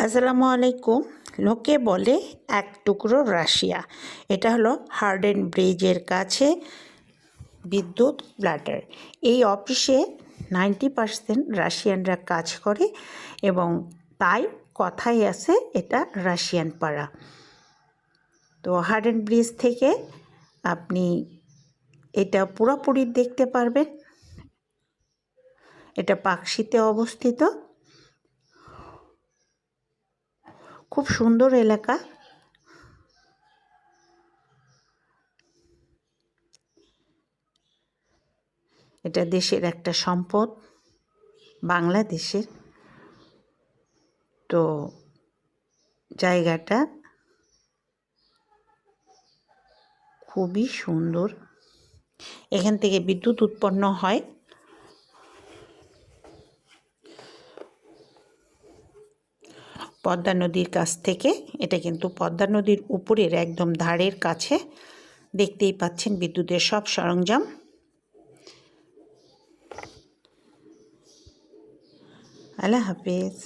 আসসালামু আলাইকুম। লোকে বলে এক টুকরো রাশিয়া। এটা হলো হার্ডেন ব্রিজের কাছে বিদ্যুৎ প্ল্যান্টার। এই অফিসে 90% রাশিয়ানরা কাজ করে এবং তাই কথাই আছে এটা রাশিয়ান পাড়া। তো হার্ডেন ব্রিজ থেকে আপনি এটা পুরোপুরি দেখতে পারবেন। এটা পাকশিতে অবস্থিত। খুব সুন্দর এলাকা। এটা দেশের একটা সম্পদ, বাংলাদেশের। তো জায়গাটা খুবই সুন্দর। এখান থেকে বিদ্যুৎ উৎপন্ন হয়। পদ্মা নদীর কাছ থেকে। এটা কিন্তু পদ্মা নদীর উপরের একদম ধারের কাছে। দেখতেই পাচ্ছেন বিদ্যুতের সব সরঞ্জাম। আল্লাহ হাফেজ।